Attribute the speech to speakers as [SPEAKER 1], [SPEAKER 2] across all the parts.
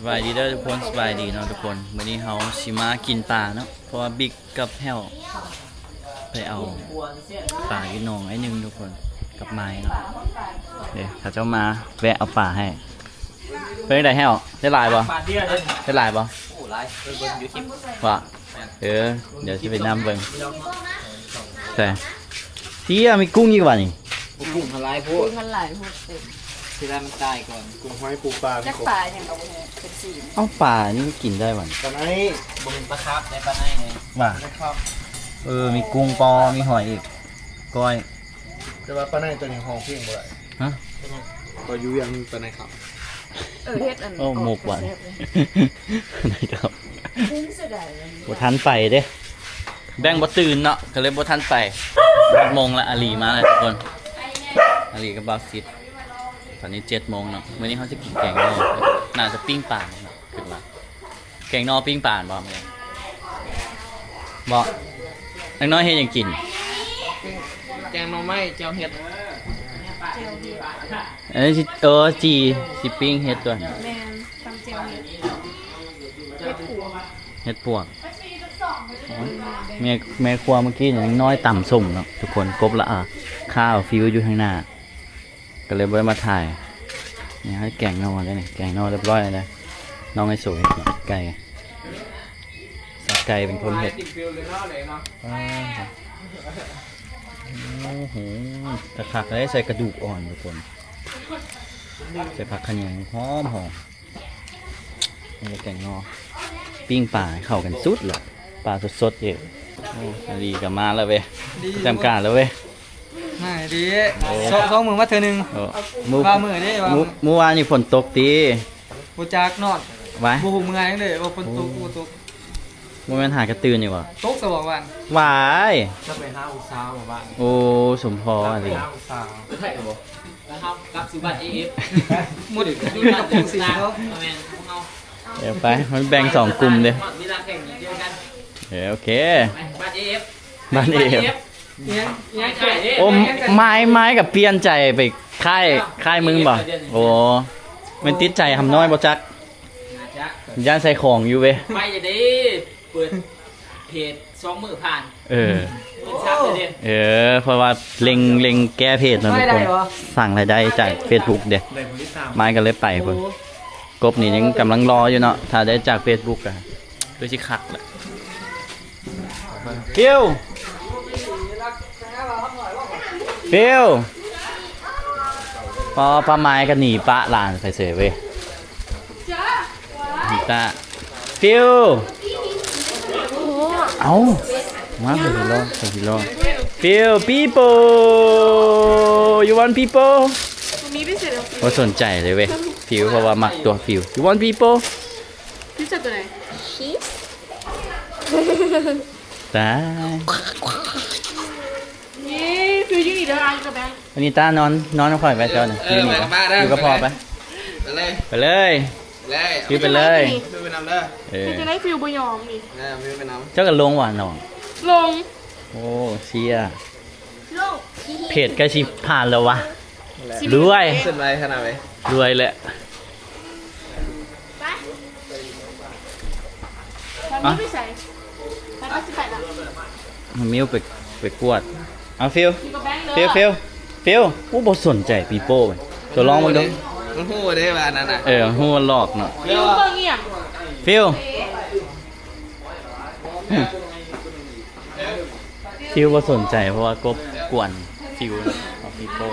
[SPEAKER 1] บายดีเด้อทุกคนสบายดีเนาะทุกคนวันนี้เฮาสิมากินปลาเนาะเพราะว่าบิ๊กกับแฮวไปเอาปลาอยู่หนองไอ้หนึงทุกคนกับไม้เนาะเดี๋ยวเขาเจ้ามาแวะเอาปลาให้เป็นไงแฮวได้หลายบ่ได้หลายบ่
[SPEAKER 2] โอ้ไรเบิ่งอยู่คลิป
[SPEAKER 1] ว่าเดี๋ยวสิไปนำเบิ่งแต่ที่มีกุ้งอีกว่านี่
[SPEAKER 2] กุ้งทลายพว
[SPEAKER 3] กุ้
[SPEAKER 2] ก
[SPEAKER 3] งมันหลายพวกเต็ม
[SPEAKER 2] ที่ได้มันตายก่อน
[SPEAKER 4] กุ้งหอยปูปลา
[SPEAKER 3] จักปลาอย่างเอาเป็นสี
[SPEAKER 1] เอ้าปลานี่กินได้บ่นี่
[SPEAKER 4] ตอนไหน
[SPEAKER 2] บ่เป็นปลาครับในปลาในไง
[SPEAKER 1] ว่า
[SPEAKER 2] นะครับ
[SPEAKER 1] มีกุ้งปอมีหอยอีกก้อย
[SPEAKER 4] แต่ว่าปลาไหนตัวนี้ห้องเพียงบ่ได้
[SPEAKER 1] ฮะ
[SPEAKER 4] ก็อยู่ยังปลาไหนครับ
[SPEAKER 3] เฮ็ดอัน
[SPEAKER 1] โอ้หมกหวาน นะครับ
[SPEAKER 3] กุ้งเสียดายเลย
[SPEAKER 1] บ่ทันไปเด้แบ่งบ่ตื่นเนาะก็เลยบ่ทันไปโมงละอาลีมาแล้วทุกคนอาลีกับบาซิดตอนนี้7 โมงเนาะมื้อนี้เขาจะกินแกงนอน่าจะปิ้งปลาเนาะคิดว่าแกงนอปิ้งปลาบ่มื้อบ่นักน้อยเฮ็ดหยังกิน
[SPEAKER 2] แกงหน่อไม้เจ้าเห็ด
[SPEAKER 1] สิสิปิ้งเฮ็ดตัว
[SPEAKER 3] แมนตำเจียวเฮ็ดผัว
[SPEAKER 1] เฮ็ดปวกแม่ครัวเมื่อกี้เนี่ยน้อยต่ำส่งเนาะทุกคนกบละข้าวฟิวอยู่ข้างหน้าก็เลยบ่ได้มาถ่ายนี่ให้แกงนอได้นี่แกงนอเรียบร้อยเลยน้องไอ้สวยไก่สับไก่เป็นคนเฮ็ด
[SPEAKER 2] กินฟิวเลยเนาะเลยเนาะ
[SPEAKER 1] โอ้โหตะขักได้ใส่กระดูกอ่อนทุกคนใส่ผักขะแยงหอมนี่แกงนอปิ้งปลาให้เข้ากันสุดเลยปลาสดๆเยอะโอ้ดีกับมาแล้วเว้ยจำการแล้วเว้ย
[SPEAKER 2] ง่ายดีสองมือมาเธอหนึ่ง
[SPEAKER 1] โอ้มือ
[SPEAKER 2] ว่ามือดิว่า
[SPEAKER 1] เมื่อวานนี่ฝนตกตี
[SPEAKER 2] บูจักนอด
[SPEAKER 1] ไว้
[SPEAKER 2] บูหูมือยังเลยว่าฝนตกบูตก
[SPEAKER 1] โมเมนต์หากระตือนอยู่วะ
[SPEAKER 2] ตกสบอกวัน
[SPEAKER 1] หวาย
[SPEAKER 2] จะไป5 องศาหมู่บ้าน
[SPEAKER 1] โอ้สมพออะไร
[SPEAKER 2] 5 องศาใช่บ่นะครับกับสุบัติ AF หมดดูกับจังสีเขาแม่นเอา
[SPEAKER 1] เดี๋ยวไปมันแบ่ง2 กลุ่มเด้
[SPEAKER 2] มีรักแข่งเดียวกัน
[SPEAKER 1] โอเค
[SPEAKER 2] บัตร AF
[SPEAKER 1] บ้านเอฟ
[SPEAKER 2] ยังไก่
[SPEAKER 1] โอ้ไม้กับเปลี่ยนใจไปค่ายมึงบ่โอ้มันติดใจทำน้อยบ่จักย่านใส่ของอยู่เว้ย
[SPEAKER 2] ไปจะได้เปิดเพจ2 มือผ่าน
[SPEAKER 1] เออ
[SPEAKER 2] เป็นซับเลยเด้
[SPEAKER 1] เพราะว่าเล็งแก้เพจเนาะทุกคนสั่งรายได้จาก Facebook เด้ไม้ก็เลยไปพุ่นกบนี่ยังกำลังรออยู่เนาะถ้าได้จาก Facebook อ่ะคือสิคักแหละฟิวพอป้าไม้ก็หนีป้าหลานไปเสยเว้ยหนีป้าฟิวเอามาไปสิโลฟิว people you want people
[SPEAKER 3] ตรงนี้พิเศษ
[SPEAKER 1] ว่าสนใจเลยเว้ยฟิวเพราะว่ามักตัวฟิว you want people
[SPEAKER 3] พิเศษตัวไหนชีส
[SPEAKER 1] ตาย
[SPEAKER 3] นี่ฟิวยูนี่เดี๋ยวอ่านกับแบงค์
[SPEAKER 1] วันนี้ตานอนกับพ่อไปเจ้าหนึ่งอยู่กับพ่อไป
[SPEAKER 2] ไปเลย
[SPEAKER 1] ไปเลย
[SPEAKER 2] เลย
[SPEAKER 1] ฟิวไปเลย
[SPEAKER 2] ฟิวไปนำเด้อ
[SPEAKER 3] จะได้ฟิวบยอมนี่
[SPEAKER 2] ฟิวไปน
[SPEAKER 1] เจ้าก็ลงหวานน้อง
[SPEAKER 3] ลง
[SPEAKER 1] โอ้เชีย
[SPEAKER 3] ลง
[SPEAKER 1] เพจใกล้ชิผ่านแล้ววะรวย
[SPEAKER 2] ำขึ้นไปขนาดไหน
[SPEAKER 1] รวยแหละ
[SPEAKER 3] ไปตอนนี้ไปใส่ไปก็จะไปละ
[SPEAKER 1] มันมิ้วไปกวดเอาฟิว
[SPEAKER 3] อยู่กับแบงค์เลย
[SPEAKER 1] ฟิวอู้บ่สนใจปีโป้มันตัวร้องมันดู
[SPEAKER 2] มันพูดได้ว่านั่นน่ะ
[SPEAKER 1] หัวหลอกเนาะ
[SPEAKER 3] ฟิวเบิ่งเงียบ
[SPEAKER 1] ฟิวบ่สนใจเพราะว่ากบกวนฟิวเนาะของปีโป้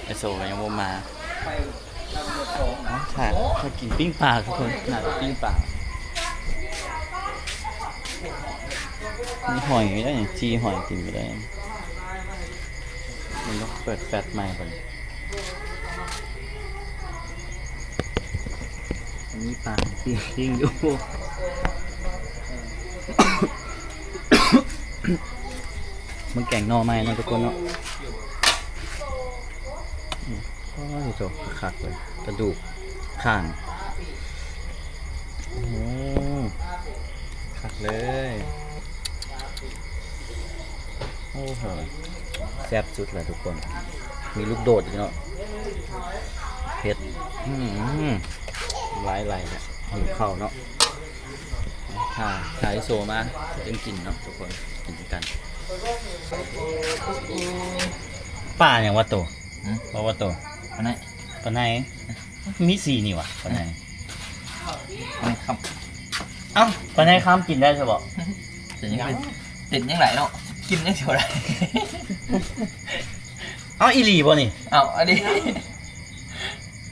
[SPEAKER 1] ไอโซก็ยังบ่มาถ้ากินปิ้งปลาทุกคนน่าจะปิ้งปลามีหอยได้อย่างจีหอยกินไปได้มันต้องเปิดแฟตใหม่ก่อนอันนี้ปลาปิ้งอยู่ มันแกงหน่อไม้นะทุกคนเนาะโอ้ยโจคักเลยกระดูกข้างโอ้คักเลยโอ้โหแซ่บสุดเลยทุกคนมีลูกโดดอีกเนาะ เผ็ดหลายเนี่ยหิวข้าวเนาะถ่ายโซมาจึงกินเนาะทุกคนกินกันป้าอย่างว่าโตว่าโตปานไหนมีสีนี่วะปานไหนครับเอ้าปานไหนข้ามกินได้ใช่ปะ
[SPEAKER 2] แต่ยังติดยังไหลเนาะกินยังเท่าไร
[SPEAKER 1] เอาอีหลีบ่นี่
[SPEAKER 2] เอาอันนี้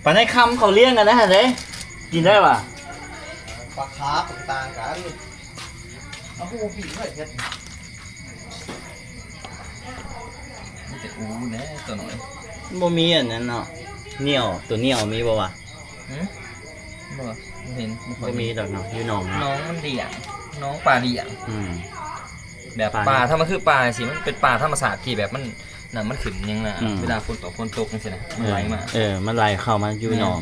[SPEAKER 1] ปานไหนคำเขาเลี้ยงกันนะฮะเด้กินได้ปะ
[SPEAKER 4] ปลาคาร์ฟต่างกันเอาหูปีกเลยเฮ็ด
[SPEAKER 2] มันจะอู้แน่ตัวหน่อย
[SPEAKER 1] บ่มีอันนั้นเนาะเหนียวตัวเหนียวมีบ่วะ
[SPEAKER 2] บ่เห็น
[SPEAKER 1] บ่มีดอกเนาะอยู่หนอง
[SPEAKER 2] น้องมันเดี่ยงน้องปลาเดี่ยง แบบปลาถ้ามันคือปลาสิมันเป็นปลาธรรมชาติที่แบบมันน่ะมันขึ้นยังน่ะเวลาฝนตกจังซี่นะมันไหลมา
[SPEAKER 1] มันไหลเข้ามาอยู่หนอง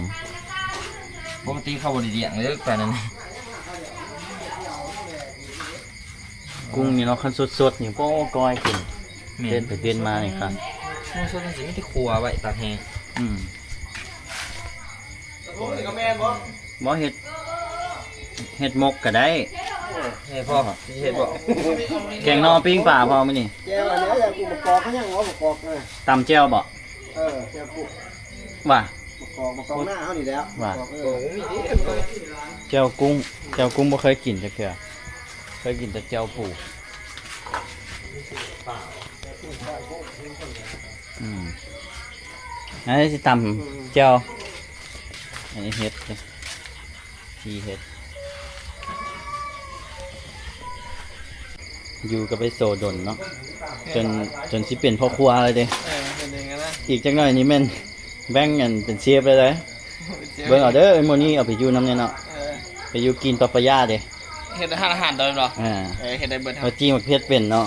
[SPEAKER 2] ปกติเขาบ่ได้เดี่ยงเลยปลานั้น
[SPEAKER 1] กุ้งนี่เนาะคันสดๆนี่โป้ก้อยกินเต้นไปเต้นมานี่ครับ
[SPEAKER 2] มันสดจังซี่มันที่ครัวไว้ตากแห้ง
[SPEAKER 1] บ่เฮ็ดมกก็ได้
[SPEAKER 2] เฮ้ยพ่อเฮ็ดบ่
[SPEAKER 1] แกงนอปิ้งป่าพอมื้อนี่
[SPEAKER 4] แก้วอันนี้อยากกูประกอบเขายังว่าประกอบเลย
[SPEAKER 1] ตำแจ่วบ่
[SPEAKER 4] แก้วกู
[SPEAKER 1] ว่า
[SPEAKER 4] ประกอบหน้าเขานี่แล้ว
[SPEAKER 2] โอ้มีดิ
[SPEAKER 1] แจ่วกุ้งบ่เคยกินจักเทื่อเคยกินแต่แจ่วปูอันนี้สิตำแจ่วอันนี้เฮ็ดทีเฮ็ดอยู่กับไปโซดนเนาะจนสิเป็นพ่อครัวเลยเด้
[SPEAKER 2] เป็นอย่างนั้นนะ
[SPEAKER 1] อีกจักหน่อยนี่แม่นแบ่งกันเป็นเชฟเลยเบิ่งเอาเด้อไอ้โมนี่เอาไปอยู่น้ำเนี่ยเนาะไปอยู่กินปะปะย่าเด้
[SPEAKER 2] เฮ็ดอาหารได้บ่เฮ็ดได้เบิด
[SPEAKER 1] เอาจี้มักเพชรเป็นเนาะ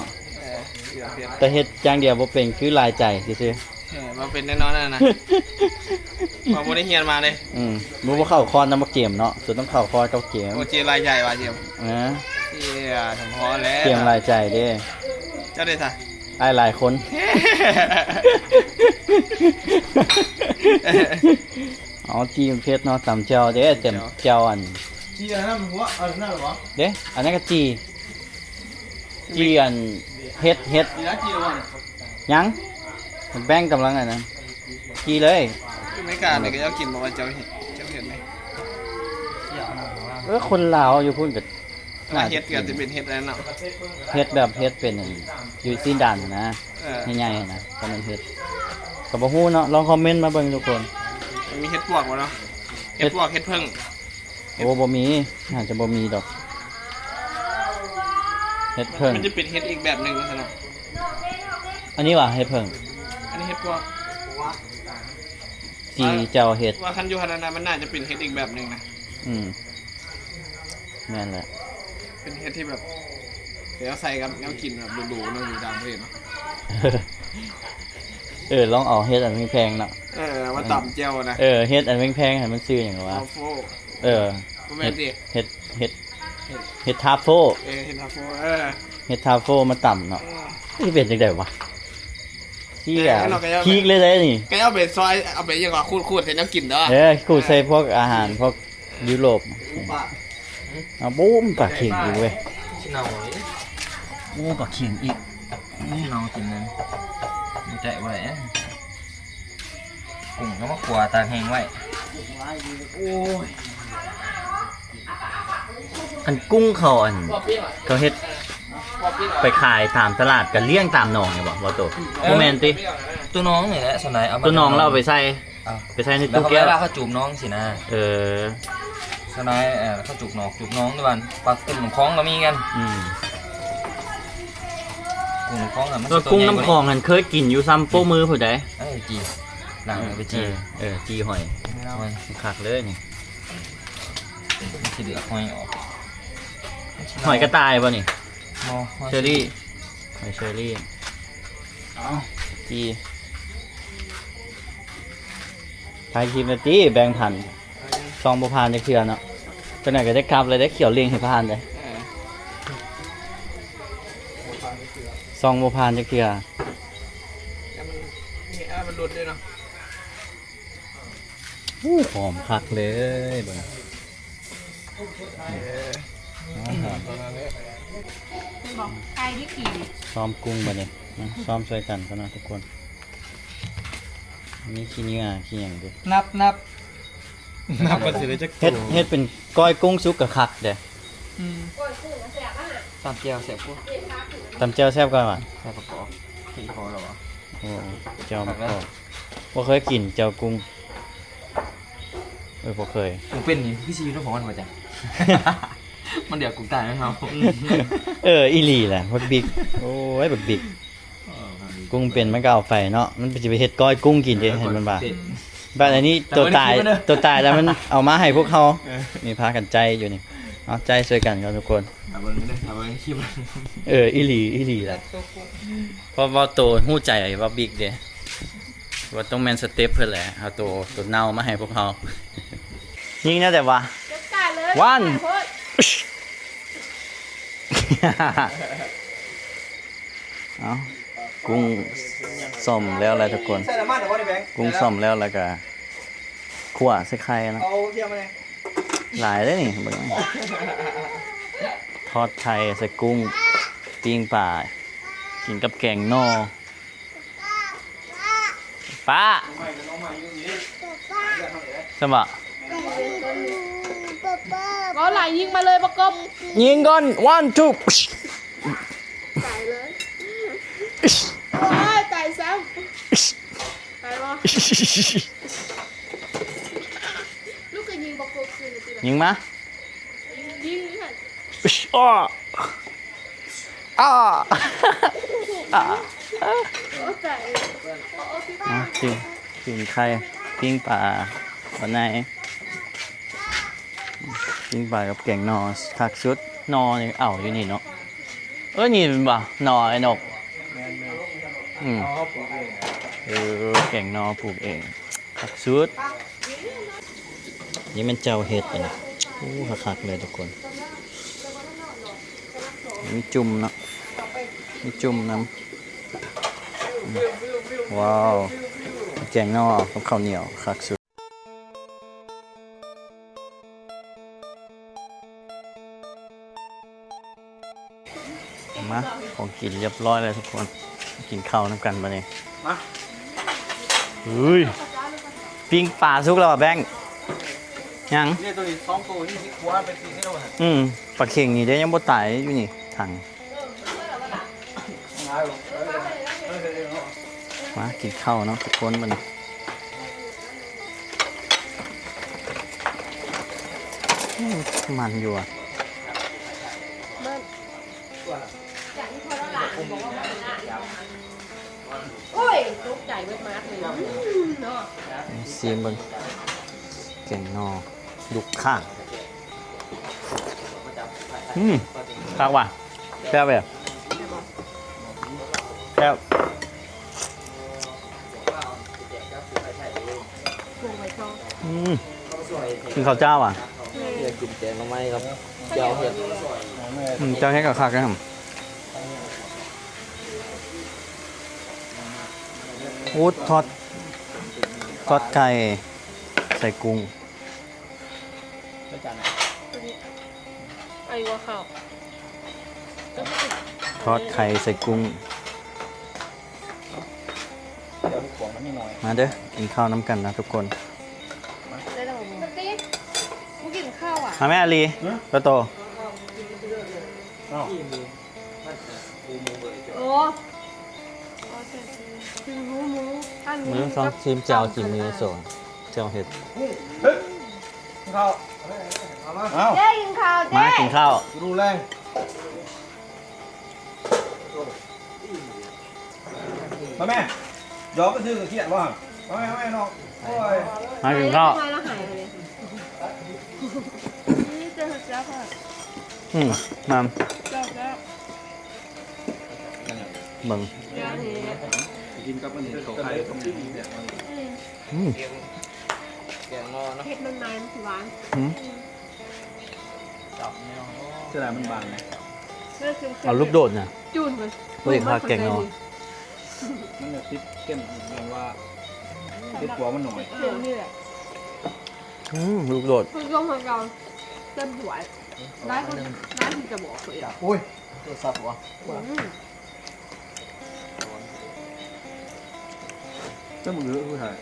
[SPEAKER 1] แต่เฮ็ดอย่างเดียวบ่เป็นคือลายใจซื่อ
[SPEAKER 2] มาเป็นแน่นอนนะมาบ่ได้เฮียนมาเลย
[SPEAKER 1] รู้ว่าเข้าคอนนำมาเกมเนาะสุดต้องเข้าคอนกับเกม
[SPEAKER 2] โอเจรายใหญ่ว่าเจียมเฮียสมพอแล้ว
[SPEAKER 1] เกมลายใจเด้
[SPEAKER 2] เจ้าได้ซะ
[SPEAKER 1] อ้ายหลายคนเอาจี้มักเพชรเนาะตำเจ้าเด้เต็มเจ้าอัน
[SPEAKER 4] จีอันนั้นหัวอันนั้นหรอ
[SPEAKER 1] เด้อันนั้นก็จี้อันเฮ็ด
[SPEAKER 2] จีละจีละวัน
[SPEAKER 1] ยังแบ่งกำลังอันนั้นจี้เลย
[SPEAKER 2] ไม่กล้าเลยก็จะกินบอกว่าเจ้าเห็นไหม
[SPEAKER 1] คนลาวอยู่พุ่นกับ
[SPEAKER 2] เฮ็ดเกิดจะเป็นเฮ็ดแล้วเนาะ
[SPEAKER 1] เฮ็ดแบบเฮ็ดเป็นอันอยู่ซีนดันนะใหญ่ๆนะก็มันเฮ็ดก็บ่ฮู้เนาะลองคอมเมนต์มาเบิ่งทุกคน
[SPEAKER 2] มีเฮ็ดปวกบ่เนาะเฮ็ดปวกเฮ็ดเพิ่ง
[SPEAKER 1] โอ้บ่มีอาจจะบ่มีดอกเฮ็ดเพิ่ง
[SPEAKER 2] มันจะเป็นเฮ็ดอีกแบบนึงซะเนาะ
[SPEAKER 1] อันนี้ว่ะเฮ็ดเพิ่ง
[SPEAKER 2] อันนี้เฮ็ดปวก
[SPEAKER 1] จีเจ้าเฮ็ด
[SPEAKER 2] ว่าคันอยู่หั่นน่ะมันน่าจะเป็นเฮ็ดอีกแบบนึงนะ
[SPEAKER 1] แม่นแหละ
[SPEAKER 2] เป็นเฮ็ดที่แบบเดี๋ยวใส่กับแนวกินแบบดูๆเนาะอยู่ต่างประเทศเนาะ
[SPEAKER 1] ลองเอาเฮ็ดอันแพงๆเนาะ
[SPEAKER 2] มาตำเจียวนะ
[SPEAKER 1] เฮ็ดอันแพงๆให้มันซื้อหยังวะ
[SPEAKER 2] ทาโฟ
[SPEAKER 1] เฮ็ดทาโฟ
[SPEAKER 2] เฮ็ดทาโฟ
[SPEAKER 1] เฮ็ดทาโฟมาต่ำเนาะนี่เป็นจังได๋วะพี่อ่ะพีกเลยเด้นี่
[SPEAKER 2] ก็เอาไปซอยเอาไปยังว่าคูดๆให้น้ำกินเด้อ
[SPEAKER 1] ขูดใส่พวกอาหารพวกยุโรปเอาบูมปลาเข็งอยู่เว้ย
[SPEAKER 2] ชิเนาเลย
[SPEAKER 1] โอ้ปลาเข็งอีก
[SPEAKER 2] ชิเนากินนั้นไม่ใจไว้กุ้งก็มาขัวตากแห้งไว้
[SPEAKER 1] อันกุ้งเขาเขาเฮ็ดไปขายตามตลาดกันเลี้ยงตามหนองเนี่ยบ่โตโมเมนติ
[SPEAKER 2] ตัวน้องนี่แหละสนายเอามา
[SPEAKER 1] ตัวน้องเราเอาไปใส่ในตู้แก้ว
[SPEAKER 2] แล้วเขาจูบน้องสินะ
[SPEAKER 1] ส
[SPEAKER 2] นายเขาจุกน้องด้วยกันปลากุ้งน้ำคล้องก็มีกันกุ้งน้ำคล้องมัน
[SPEAKER 1] ตัวกุ้งน้ำคลองกันเคยกินอยู่ซ้ำโป้มือผู้ใด
[SPEAKER 2] จีหลังไปจี
[SPEAKER 1] จีหอยคักเลยนี่
[SPEAKER 2] มันสิเหลือหอยออก
[SPEAKER 1] หอยกระต่ายป่ะนี่
[SPEAKER 2] เช
[SPEAKER 1] เชอรี่หอยเชอรี่จีถ่ายคลิปนาทีแบ่งพันซองบัวพานจะเขียวเนาะตอนไหนก็ได้กลับเลยได้เขียวเลี้ยงให้พานเลยซองบัวพานจะเขียว
[SPEAKER 2] มันหลุดด้วยเนาะ
[SPEAKER 1] หอมคักเลยเบิ่งหอม
[SPEAKER 3] บอกไก่ที่กี่
[SPEAKER 1] ซ้อมกุ้งบ่เนี่ยซ้อมช่วยกันก็นะทุกคนอันนี้ขี้เนื้อขี้หยังดิ
[SPEAKER 2] นับ
[SPEAKER 4] ก็สิได้จัก
[SPEAKER 1] เฮ็ดเป็นก้อยกุ้งซุกกับคักเด้อ
[SPEAKER 2] ตามเจียวเสียบกู
[SPEAKER 1] ตำเจียวแซ่บก่อนว่ะ
[SPEAKER 2] ใส่ประกอบขี่คอหรอวะ
[SPEAKER 1] โอ้เจียวมะกอกบ่เคยกินเจียวกุ้งบ่เคย
[SPEAKER 2] กูเป็นนี่พี่ซีรู้ของมันมาจ้ะ มันเดี๋ยวกูตายนะครับ
[SPEAKER 1] อีหลีแหละบักบิ๊กโอ้ยบักบิ๊กกุ้งเป็นมันก็เอาไปเนาะมันสิไปเฮ็ดก้อยกุ้งกินเด้เห็นมันบ่าบ้านอันนี้ตัวตายแล้วมันเอามาให้พวกเขามีพากันใจอยู่นี่เอาใจช่วยกันครับทุกคน
[SPEAKER 2] ถามเบิ้งไม่ได้ถามเบิ้งคลิป
[SPEAKER 1] อีหลีแหละเพราะว่าโตฮู้ใจว่าบิ๊กเด้ว่าต้องแม่นสเต็ปเพิ่นแหละเอาตัวเน่ามาให้พวกเขายิงนะแต่ว่า
[SPEAKER 3] จัดการเลย
[SPEAKER 1] วัน
[SPEAKER 3] โพด
[SPEAKER 1] เอากุ้งส้มแล้วอะไรทุกคน
[SPEAKER 4] ใส่น้ำมันเดี๋ยวบ่ได้แบงค์
[SPEAKER 1] กุ้งส้มแล้วแล้วก็ขั่วใส่ไข่นะ
[SPEAKER 4] เอาเทียมมาเลย
[SPEAKER 1] หลายเลยนี่เบิ่งทอดไข่ใส่กุ้งปิ้งปลากินกับแกงนอป้าสมะ
[SPEAKER 3] ก็ไหลยิงมาเลยประกบ
[SPEAKER 1] ยิงก่อนone two
[SPEAKER 3] ไก่เลยโอ้ยไก่ซ้ำไก่บ่ลูกก็ยิงประกบคืนเลยทีละ
[SPEAKER 1] ยิงมา
[SPEAKER 3] ยิงนี่ค่ะ
[SPEAKER 1] อ้ออ้ออ้อ
[SPEAKER 3] โอ้ไก่โอ้พี่ป้า
[SPEAKER 1] กินไข่ปิ้งปลาวันไหนปิ้งปลากับแกงนอคักชุดนอนี่เอาอยู่นี่เนาะนี่เป็นบ่นอไอ้นกแกงนอปลูกเองคักชุดนี่มันเจ้าเห็ดอ่ะนะคักเลยทุกคนมีจุ่มเนาะมีจุ่มน้ำว้าวแกงนอกับข้าวเหนียวคักสุดมาของกินเรียบร้อยเลยทุกคนกินข้าวน้ำกันมาเนี่ยมาเฮ้ยปิ้งปลาสุกแล้วอ่ะแบงค์ยัง
[SPEAKER 4] นี่ตัวนี้2ตัวนี่ที่ครัวเป็น4กิโลนะ
[SPEAKER 1] ปลาเข่งนี่เด้ยังบ่ตายอยู่นี่ถังมากินข้าวเนาะทุกคนมันมันอยู่อ่ะ
[SPEAKER 3] โอ้ยลูกไก่เบิดมาร์กเลยเนาะ
[SPEAKER 1] ซีมเบิ่งแกงนอลูกข้างคักว่ะแซ่บแบบแซ่บ
[SPEAKER 3] ปลูกไว้ช่อง
[SPEAKER 1] กินข้าวเจ้าอ่ะ
[SPEAKER 2] อยากกินแกงหน่อไม้ครับเจียวเห็ด
[SPEAKER 1] เจ้าให้กับคักนะครับอูดทอดไก่ใส่กุ้ง
[SPEAKER 3] ไอ้วัวข้าว
[SPEAKER 1] ทอดไข่ใส่กุ้ง มาเด้อกินข้าวน้ำกันนะทุกคน
[SPEAKER 3] ได้แล้วมึงติ๊กมึงกินข้าวอ่ะ
[SPEAKER 1] มาแม่อาลีก็โต
[SPEAKER 3] โอ้คือหมูอัน
[SPEAKER 1] มือซ้อมชิมเจ้าจิมมือโซนเจ้าเห็ด
[SPEAKER 4] ข้าวเอามาเอา
[SPEAKER 3] เจ๊กินข้าวเจ๊
[SPEAKER 1] มากินข้าว
[SPEAKER 4] ดูแรงมาแม่ยอมก็ซื้อเขียนว่ามาแม่น้องโอ้ย
[SPEAKER 1] มากินข้าว
[SPEAKER 3] ทำไมเราหายไปเลยนี่เจอเจ้าค่ะ
[SPEAKER 1] มา
[SPEAKER 3] เจ้า
[SPEAKER 1] เบิ่ง
[SPEAKER 3] ยาเห็ด
[SPEAKER 4] กินกับมันเขาไข่ต้องมีแบบมัน
[SPEAKER 2] แกงนอเนาะ
[SPEAKER 3] เห็ดมันมันหวาน
[SPEAKER 4] เสื้อมันบางไง
[SPEAKER 1] เอาลูกโดดน่ะ
[SPEAKER 3] จูนมัน
[SPEAKER 1] เฮ้ยข้าวแกงเนาะ
[SPEAKER 4] มันจะติดเข้มเหมือนว่าติดหัวมันหน่อย
[SPEAKER 3] เดี๋ยวนี่แหละ
[SPEAKER 1] ลูกโดด
[SPEAKER 3] คุณต้องมาเราเต็มถวยได้คนได้ที่จะบอกเลย
[SPEAKER 4] โอ้ยตัวสับวะ
[SPEAKER 5] เจ้ามึงรู้ผู้ชาย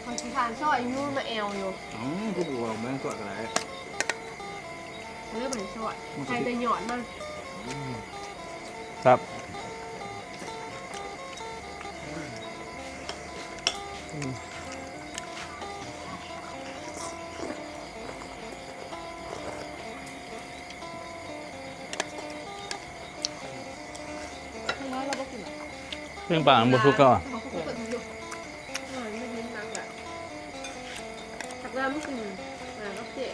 [SPEAKER 3] คนที่ทานช่อยยุ่งมาแอลอยู่
[SPEAKER 5] อ๋อผู้ดูว่าแม่งตัวอะไร
[SPEAKER 3] เรื่องเหมือนช่อยใครจะหยอดมั่ง
[SPEAKER 1] ครับ
[SPEAKER 3] น้อยเราบอกกินหรอ
[SPEAKER 1] เรื่องปลาของบุทุกก็
[SPEAKER 3] เขาก็เปิดอยู่ไม่ยิ้มนังแบบถักน้ำไม่กินก็เจ๊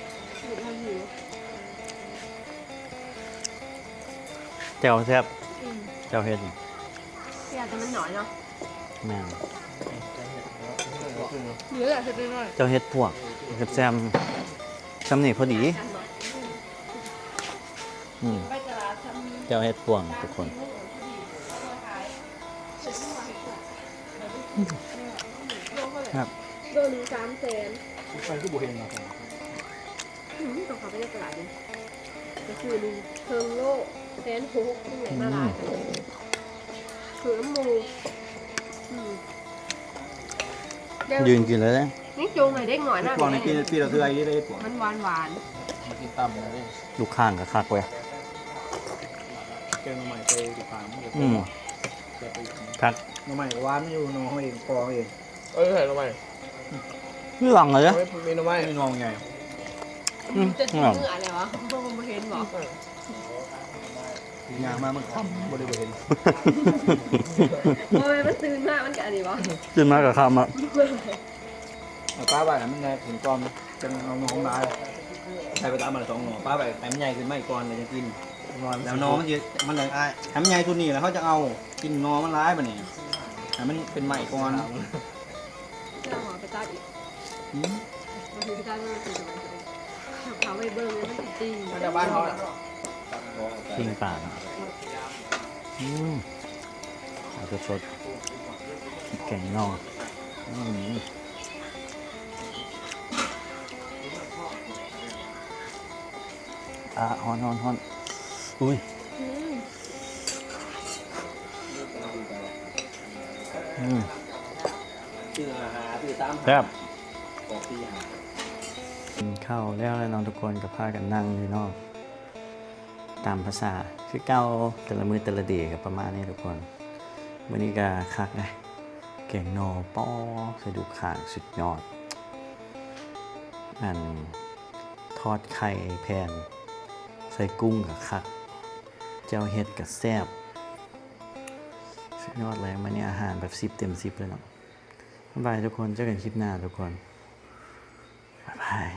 [SPEAKER 3] หยุดทำหิว
[SPEAKER 1] แจ่วแซ่บแจ่วเฮ็ด
[SPEAKER 3] อยากจะมันหน่อยเนาะ
[SPEAKER 1] แม่น
[SPEAKER 3] เหลืออยากจะได้หน่อย
[SPEAKER 1] แจ่วเฮ็ดพวกกับแซมนี่พอดี
[SPEAKER 3] ไปตลาดทำ
[SPEAKER 1] แจ่วเฮ็ดพวงทุกคน ครับ
[SPEAKER 3] โดน300,000
[SPEAKER 5] ไปที่บุเฮนมา
[SPEAKER 3] ต้องขับไปในตลาดดิก็คือลุงเทิงโลกแสนหกที่ไหนมาลายคือน้ำมู
[SPEAKER 1] ยืนกินเลยนะ
[SPEAKER 3] นี่จูงหน่อยเด็กหน่อยนะ
[SPEAKER 5] ปวงในปีเราซื้อไอ้ได้ปวง
[SPEAKER 3] มันหวานหวาน
[SPEAKER 4] มากินต่ำเลย
[SPEAKER 1] ลูกข้างกับคักเว้ย
[SPEAKER 5] แกงใหม่ไปดูฟาร์ม
[SPEAKER 1] คัก
[SPEAKER 5] ใหม่วานไม่อยู่น้องเองปองเอง
[SPEAKER 4] เอ้ยใส่ลงไป
[SPEAKER 1] นี่หลังเลยนะ
[SPEAKER 4] มีน้ำไม้
[SPEAKER 5] ไม่งองไง
[SPEAKER 3] จะถึงเมื่ออะไรวะพวกมันเห็นบอก
[SPEAKER 5] ยางมามันคว่ำบริเวณ
[SPEAKER 3] โอ้ยมันตื่นมากมันกะอะไรวะ
[SPEAKER 1] กินมากับคำอ่ะ
[SPEAKER 5] ป้าไปนะมันไงถึงกอมจังเอาน้องมาใช้ไปตามมา2 หน่อป้าไปแต่มันใหญ่ขึ้นไม่ก่อนเลยจะกินแล้วน้องมันจะมันเลยทำใหญ่ตัวนี้แล้วเขาจะเอากินนอมันร้ายป่ะเนี่ยมันเป็นใหม่ก่อน
[SPEAKER 3] จะหอไปตัดอีกมันคือไปตัดมันคือเขาไปเบิ้งมันติดตี
[SPEAKER 4] มาจากบ้านเขาอ่ะ
[SPEAKER 1] ปิ้งปลาเอาสดๆแกงนอกฮอนอุ้ยครับกินข้าวแล้วน้องทุกคนกับพากันนั่งอยู่นอกตามภาษาคือเก้าแต่ละมือแต่ละเดียกับประมาณนี้ทุกคนวันนี้ก็คักไงแกงนอป้อใส่ดูข่างสุดยอดทอดไข่แผ่นใส่กุ้งกับคักเจ้าเห็ดกับแซ่บสุดยอดเลยวันนี้อาหารแบบ10 เต็ม 10เลยเนาะบ๊ายบายทุกคนเจอกันคลิปหน้าทุกคนบ๊ายบาย